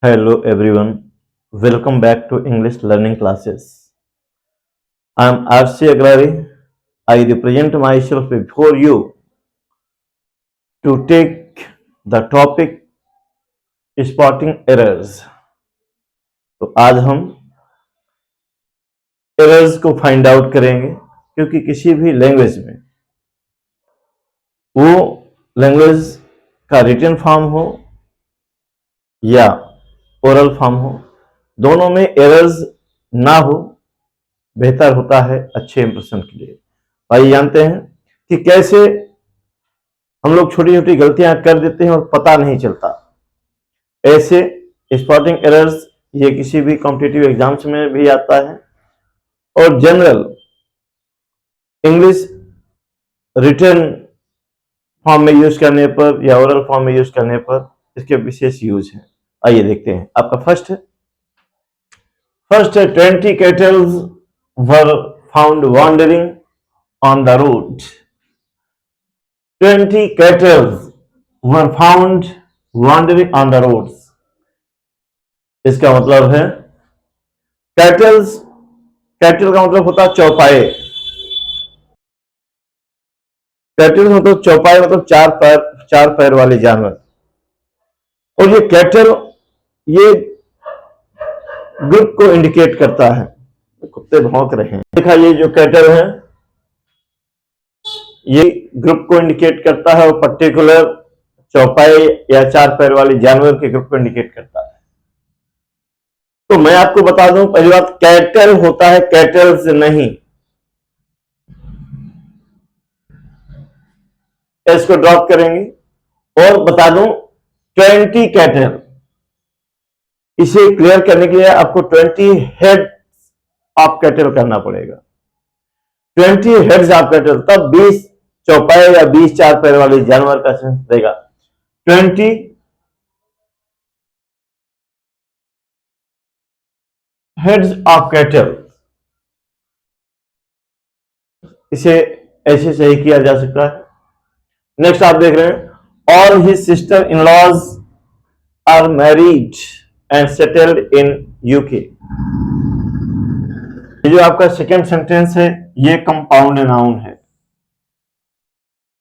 Hello everyone, welcome back to English learning classes. I am RC Agrari. I represent myself before you to take the topic spotting errors. तो आज हम errors को find out करेंगे क्योंकि किसी भी language में वो लैंग्वेज का रिटन फॉर्म हो या ओरल फॉर्म हो, दोनों में एरर्स ना हो बेहतर होता है अच्छे इंप्रेशन के लिए। आइए जानते हैं कि कैसे हम लोग छोटी छोटी गलतियां कर देते हैं और पता नहीं चलता। ऐसे स्पॉटिंग एरर्स ये किसी भी कॉम्पिटिटिव एग्जाम्स में भी आता है और जनरल इंग्लिश रिटन फॉर्म में यूज करने पर या ओरल फॉर्म में यूज करने पर इसके विशेष यूज है। आइए देखते हैं। आपका फर्स्ट है 20 cattles were found wandering on the road. 20 cattle were found wandering on the roads। इसका मतलब है कैटल्स, कैटल का मतलब होता है चौपाए। कैटल मतलब चौपाए मतलब चार पैर वाले जानवर। और ये कैटल ये ग्रुप को इंडिकेट करता है। कुत्ते भौंक रहे हैं। देखा, ये जो कैटल है ये ग्रुप को इंडिकेट करता है और पर्टिकुलर चौपाई या चार पैर वाले जानवर के ग्रुप को इंडिकेट करता है। तो मैं आपको बता दूं, पहली बात कैटल होता है, कैटल्स नहीं। इसको ड्रॉप करेंगे और बता दूं 20 कैटल। इसे क्लियर करने के लिए आपको 20 हेड ऑफ कैटल करना पड़ेगा। 20 हेड्स ऑफ कैटल, तब 20 चौपाई या 20 चार पैर वाले जानवर का सेंस देगा। 20 हेड्स ऑफ कैटल, इसे ऐसे सही किया जा सकता है। नेक्स्ट आप देख रहे हैं all his sister in laws are married and settled in UK. ये जो आपका सेकेंड सेंटेंस है ये कंपाउंड नाउन है,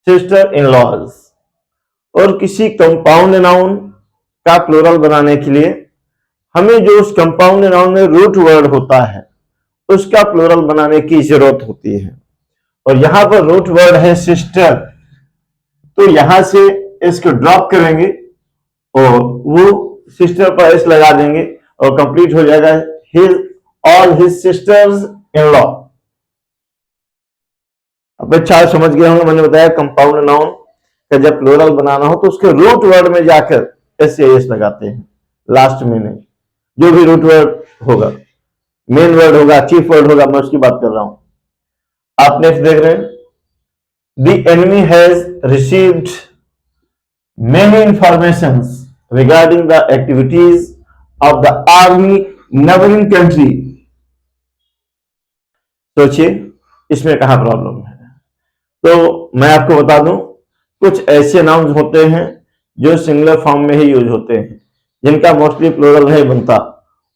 सिस्टर इन लॉज। और किसी कंपाउंड नाउन का प्लूरल बनाने के लिए हमें जो उस कंपाउंड नाउन में रूट वर्ड होता है उसका प्लूरल बनाने की जरूरत होती है। और यहां पर रूट वर्ड है सिस्टर, तो यहां से इसको ड्रॉप करेंगे और वो सिस्टर पर एस लगा देंगे और कंप्लीट हो जाएगा his all his sisters in law. अब अच्छा समझ गए होंगे, मैंने बताया कंपाउंड नाउन का जब प्लूरल बनाना हो तो उसके रूट वर्ड में जाकर एस या एस लगाते हैं, लास्ट में नहीं। जो भी रूट वर्ड होगा, मेन वर्ड होगा, चीफ वर्ड होगा, मैं उसकी बात कर रहा हूं। आप नेक्स्ट देख रहे हैं the enemy has received many informations regarding the activities of the army neighbouring country. सोचिए इसमें कहां प्रॉब्लम है। तो मैं आपको बता दूं कुछ ऐसे नाउन्स होते हैं जो सिंगुलर फॉर्म में ही यूज होते हैं, जिनका मोस्टली प्लूरल नहीं बनता।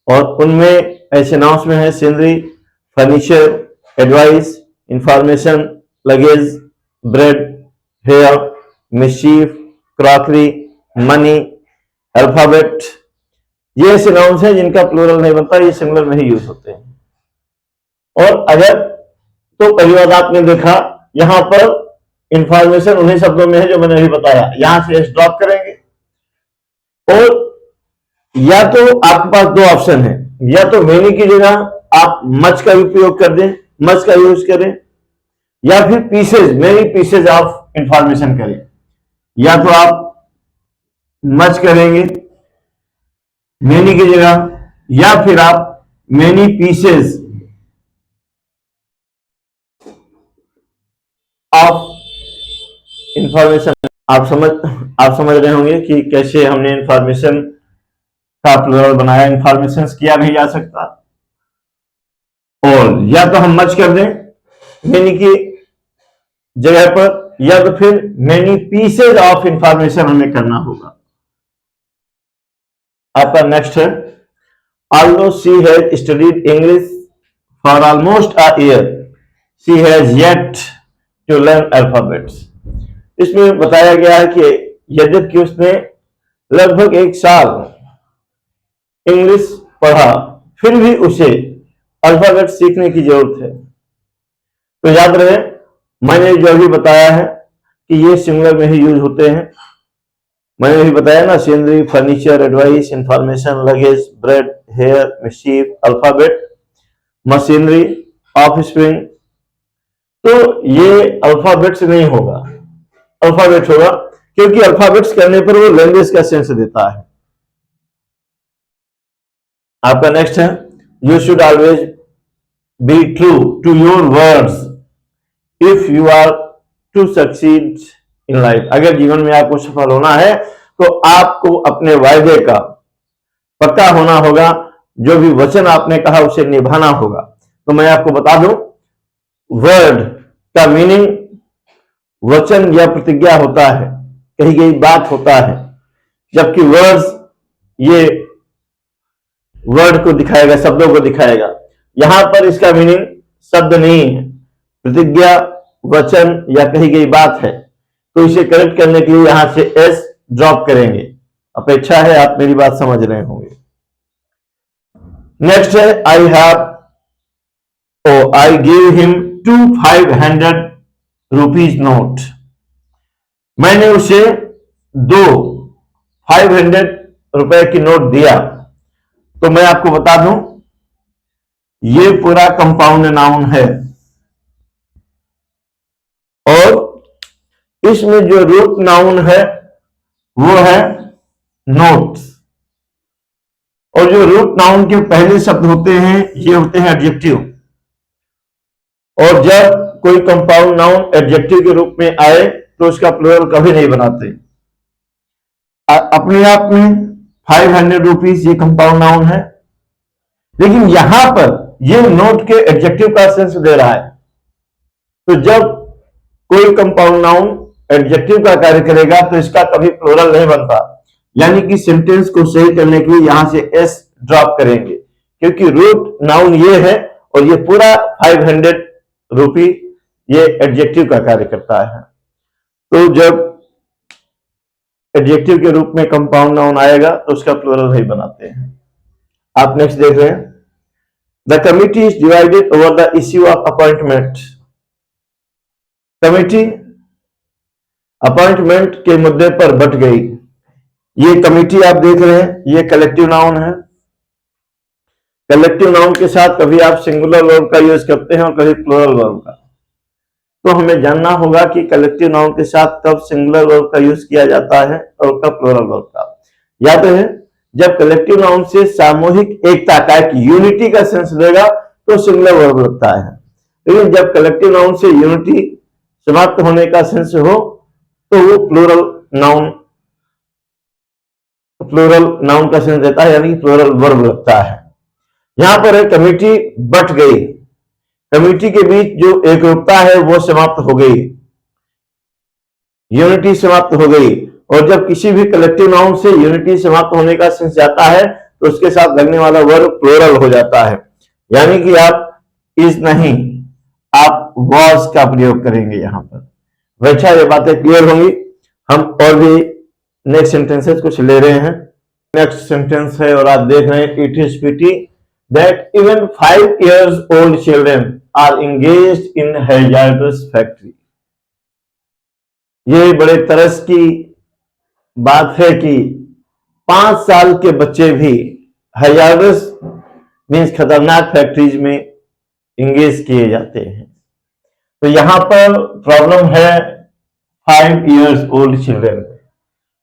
और उनमें ऐसे नाउन्स में है scenery, furniture, advice, information, luggage, bread, hair, mischief, crockery, money, alphabet. ये ऐसे नाउन्स हैं जिनका प्लूरल नहीं बनता, ये सिंगुलर में ही यूज होते हैं। और अगर तो पहली बात आपने देखा यहां पर इंफॉर्मेशन उन्हीं शब्दों में है जो मैंने अभी बताया। यहां से एस ड्रॉप करेंगे और या तो आपके पास दो ऑप्शन है, या तो मेनी की जगह आप मच का उपयोग कर दें, मच का यूज करें, या फिर pieces, many pieces of information करें। या तो आप मच करेंगे मेनी की जगह, या फिर आप मेनी पीसेज ऑफ इंफॉर्मेशन। आप समझ रहे होंगे कि कैसे हमने इंफॉर्मेशन का प्लूरल बनाया। इंफॉर्मेशन किया नहीं जा सकता, और या तो हम मच कर दें मेनी की जगह पर, या तो फिर मेनी पीसेज ऑफ इंफॉर्मेशन हमें करना होगा। आपका नेक्स्ट है, although she has studied English for almost a year, she has yet to learn alphabets. इसमें बताया गया है कि यद्यपि उसने लगभग 1 साल इंग्लिश पढ़ा, फिर भी उसे अल्फाबेट सीखने की जरूरत है। तो याद रहे, मैंने जो अभी बताया है कि ये सिंगुलर में ही यूज होते हैं। मैंने अभी बताया ना, scenery, furniture, advice, information, luggage, bread, hair, mischief, alphabet, machinery, offspring. तो ये अल्फाबेट्स नहीं होगा, अल्फाबेट होगा, क्योंकि अल्फाबेट्स करने पर वो लैंग्वेज का सेंस देता है। आपका नेक्स्ट है, you should always be true to your words if you are to succeed in life. अगर जीवन में आपको सफल होना है तो आपको अपने वायदे का पक्का होना होगा, जो भी वचन आपने कहा उसे निभाना होगा। तो मैं आपको बता दूं, वर्ड का मीनिंग वचन या प्रतिज्ञा होता है, कही गई बात होता है, जबकि वर्ड्स ये वर्ड को दिखाएगा, शब्दों को दिखाएगा। यहां पर इसका मीनिंग शब्द नहीं है, प्रतिज्ञा, वचन या कही गई बात है। तो इसे करेक्ट करने के लिए यहां से एस ड्रॉप करेंगे। अपेक्षा है आप मेरी बात समझ रहे होंगे। नेक्स्ट है, I give him 2 500 rupees note. मैंने उसे 2 500 रुपए की नोट दिया। तो मैं आपको बता दूं, ये पूरा कंपाउंड नाउन है और इसमें जो रूट नाउन है वो है नोट्स। और जो रूट नाउन के पहले शब्द होते हैं ये होते हैं एडजेक्टिव। और जब कोई कंपाउंड नाउन एडजेक्टिव के रूप में आए तो उसका प्लूरल कभी नहीं बनाते। अपने आप में 500 रुपीज ये कंपाउंड नाउन है, लेकिन यहां पर ये नोट के एडजेक्टिव का सेंस दे रहा है। तो जब कोई कंपाउंड नाउन एडजेक्टिव का कार्य करेगा तो इसका कभी प्लूरल नहीं बनता। यानी कि सेंटेंस को सही करने के लिए यहां से एस ड्रॉप करेंगे, क्योंकि रूट नाउन ये है और ये पूरा 500 रुपी ये एडजेक्टिव का कार्य करता है। तो जब एडजेक्टिव के रूप में कंपाउंड नाउन आएगा तो उसका प्लूरल नहीं बनाते हैं। आप नेक्स्ट देख रहे हैं, the committee is divided over the issue of appointment. Committee appointment के मुद्दे पर बट गई। ये कमिटी आप देख रहे हैं, ये कलेक्टिव नाउन है। कलेक्टिव नाउन के साथ कभी आप सिंगुलर वर्ब का यूज करते हैं और कभी प्लूरल वर्ब का। तो हमें जानना होगा कि कलेक्टिव नाउन के साथ कब सिंगुलर वर्ब का यूज किया जाता है और कब प्लूरल वर्ब का। याद है, जब कलेक्टिव नाउन से सामूहिक एकता का, यूनिटी का सेंस देगा तो सिंगुलर वर्ब लगता है। लेकिन जब कलेक्टिव नाउन से यूनिटी समाप्त होने का सेंस हो तो वो प्लूरल नाउन का सेंस देता है, यानी प्लूरल वर्ब लगता है। यहां पर है कमिटी बट गई। कमिटी के बीच जो एकरूपता है वो समाप्त हो गई, यूनिटी समाप्त हो गई। और जब किसी भी कलेक्टिव नाउन से यूनिटी समाप्त होने का सेंस जाता है तो उसके साथ लगने वाला वर्ब प्लूरल हो जाता है। यानी कि आप इज नहीं, आप वॉज का प्रयोग करेंगे यहां पर। वैसा ये बातें क्लियर होंगी। हम और भी नेक्स्ट सेंटेंसेस कुछ ले रहे हैं। नेक्स्ट सेंटेंस है और आप देख रहे हैं, it is pity that even 5 years old children are engaged in hazardous factory। ये बड़े तरस की बात है कि 5 साल के बच्चे भी hazardous मीन्स खतरनाक फैक्ट्रीज में इंगेज किए जाते हैं। तो यहां पर प्रॉब्लम है 5 years old children।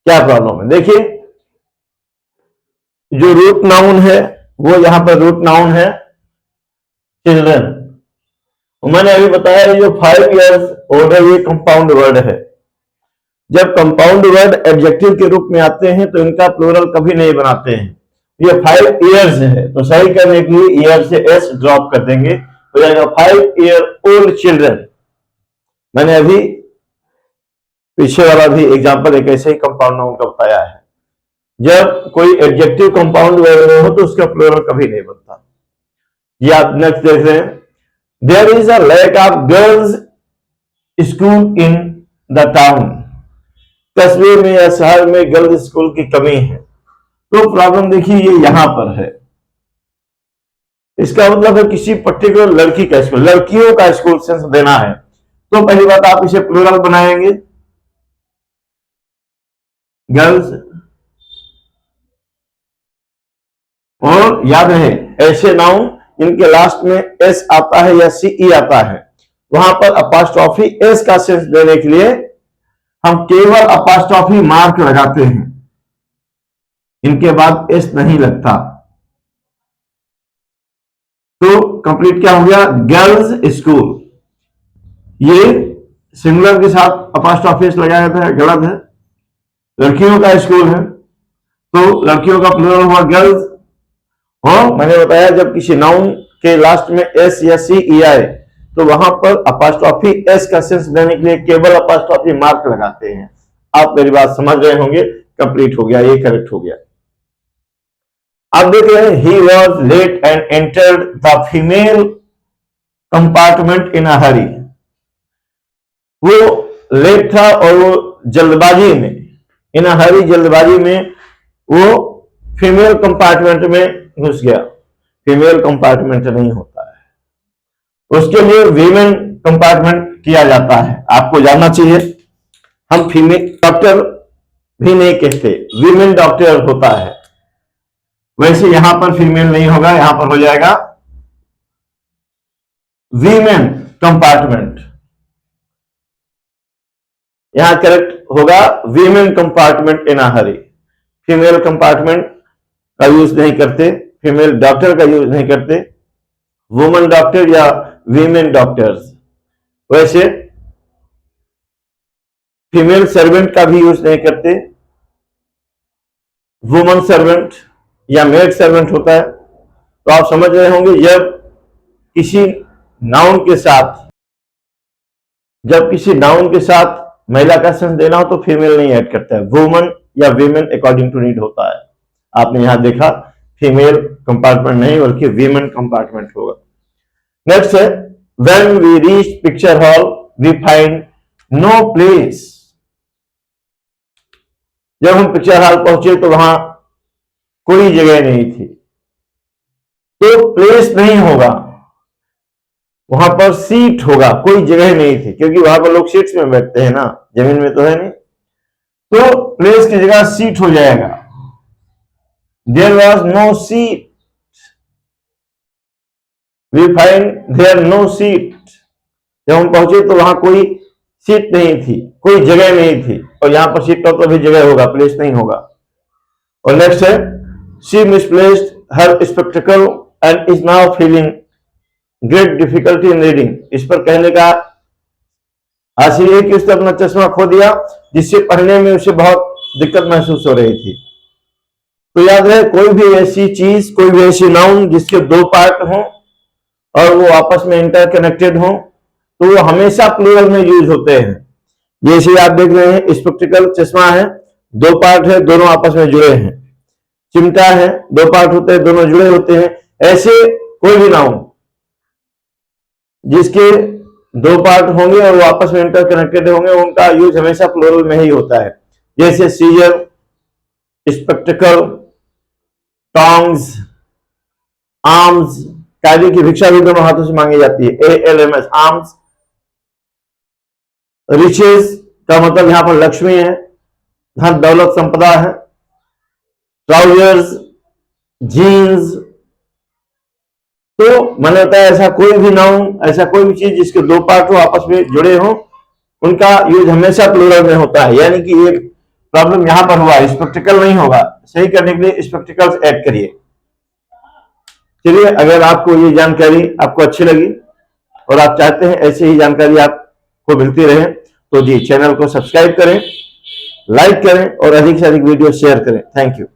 क्या प्रॉब्लम है? देखिए, जो रूट नाउन है वो यहां पर रूट नाउन है चिल्ड्रन। मैंने अभी बताया जो 5 years old है ये कंपाउंड वर्ड है। जब कंपाउंड वर्ड एडजेक्टिव के रूप में आते हैं तो इनका प्लूरल कभी नहीं बनाते हैं। ये 5 years है तो सही करने के लिए ईयर से एस ड्रॉप कर देंगे, हो जाएगा 5 year old children। मैंने अभी पीछे वाला भी एग्जाम्पल एक ऐसे ही कंपाउंड नाउन का बताया है। जब कोई एडजेक्टिव कंपाउंड वर्ड में हो तो उसका प्लूरल कभी नहीं बनता। ये आप नेक्स्ट देख रहे हैं, there is a lack of girls school in the town. कस्बे में या शहर में गर्ल्स स्कूल की कमी है। तो प्रॉब्लम देखिए ये यहां पर है, इसका मतलब है किसी पर्टिकुलर लड़की का स्कूल, लड़कियों का स्कूल सेंस देना है। तो पहली बात आप इसे प्लूरल बनाएंगे, गर्ल्स। और याद रहे ऐसे नाउन जिनके लास्ट में एस आता है या सीई आता है, वहां पर अपोस्ट्रोफी एस का सेंस देने के लिए हम केवल अपोस्ट्रोफी मार्क लगाते हैं, इनके बाद एस नहीं लगता। तो कंप्लीट क्या हो गया, गर्ल्स स्कूल। ये सिंगुलर के साथ अपोस्ट्रोफी एस लगाया था, गलत है। लड़कियों का स्कूल है तो लड़कियों का प्लूरल हुआ गर्ल्स। और मैंने बताया जब किसी नाउन के लास्ट में एस या सी ई आए तो वहां पर अपोस्ट्रोफी एस का सेंस देने के लिए केवल अपोस्ट्रोफी मार्क लगाते हैं। आप मेरी बात समझ रहे होंगे, कंप्लीट हो गया, ये करेक्ट हो गया। अब देख रहे हैं, he was late and entered the female compartment in a hurry. वो लेट था और वो जल्दबाजी में, इन अ हरी, जल्दबाजी में वो फीमेल कंपार्टमेंट में घुस गया। फीमेल कंपार्टमेंट नहीं होता है, उसके लिए वीमेन कंपार्टमेंट किया जाता है। आपको जानना चाहिए, हम फीमेल डॉक्टर भी नहीं कहते, वीमेन डॉक्टर होता है। वैसे यहां पर फीमेल नहीं होगा, यहां पर हो जाएगा वीमेन कंपार्टमेंट। यहां करेक्ट होगा women compartment in a Hari. Female compartment का यूज नहीं करते, फीमेल डॉक्टर का यूज नहीं करते, वुमेन डॉक्टर या वीमेन डॉक्टर्स। वैसे फीमेल सर्वेंट का भी यूज नहीं करते, वुमेन सर्वेंट या मेड सर्वेंट होता है। तो आप समझ रहे होंगे, जब किसी नाउन के साथ महिला का सेंस देना हो तो फीमेल नहीं ऐड करता है, वुमन या वीमेन अकॉर्डिंग टू नीड होता है। आपने यहां देखा फीमेल कंपार्टमेंट नहीं बल्कि वीमेन कंपार्टमेंट होगा। नेक्स्ट है, when we reach picture hall we find no place. जब हम पिक्चर हॉल पहुंचे तो वहां कोई जगह नहीं थी। तो प्लेस नहीं होगा, वहां पर सीट होगा, कोई जगह नहीं थी, क्योंकि वहां पर लोग सीट्स में बैठते हैं ना, जमीन में तो है नहीं। तो प्लेस की जगह सीट हो जाएगा। There was no seat, we find there no seat. जब हम पहुंचे तो वहां कोई सीट नहीं थी, कोई जगह नहीं थी। और यहां पर सीट का तो भी जगह होगा, प्लेस नहीं होगा। और नेक्स्ट है, she misplaced her spectacled and is now feeling great difficulty in reading. इस पर कहने का हासिल है कि उसने अपना चश्मा खो दिया, जिससे पढ़ने में उसे बहुत दिक्कत महसूस हो रही थी। तो याद रहे, कोई भी ऐसी चीज, कोई भी ऐसी नाउन जिसके दो पार्ट हों और वो आपस में इंटरकनेक्टेड हों तो वो हमेशा प्लूरल में यूज होते हैं। जैसे आप देख रहे हैं, स्पेक्टिकल चश्मा है, दो पार्ट है, दोनों आपस में जुड़े हैं। चिमटा है, दो पार्ट होते हैं, दोनों जुड़े होते हैं। ऐसे कोई भी नाउन जिसके दो पार्ट होंगे और वो आपस में इंटरकनेक्टेड होंगे, उनका यूज हमेशा प्लूरल में ही होता है। जैसे सीजर, स्पेक्टिकल, टॉन्ग्स, आर्म्स। कायदे की भिक्षा भी दोनों हाथों से मांगी जाती है, ALMS, आर्म्स। रिचेज का मतलब यहां पर लक्ष्मी है, धन दौलत संपदा है। Trousers, jeans. तो मैंने बताया ऐसा कोई भी नाउन, ऐसा कोई भी चीज जिसके दो पार्ट हो, आपस में जुड़े हो, उनका यूज हमेशा प्लूरल में होता है। यानी कि ये प्रॉब्लम यहां पर हुआ, स्पेक्टिकल नहीं होगा। सही करने के लिए स्पेक्टिकल्स ऐड करिए। चलिए, अगर आपको ये जानकारी आपको अच्छी लगी और आप चाहते हैं ऐसी ही जानकारी आपको मिलती रहे तो जी चैनल को सब्सक्राइब करें, लाइक करें और अधिक से अधिक वीडियो शेयर करें। Thank you.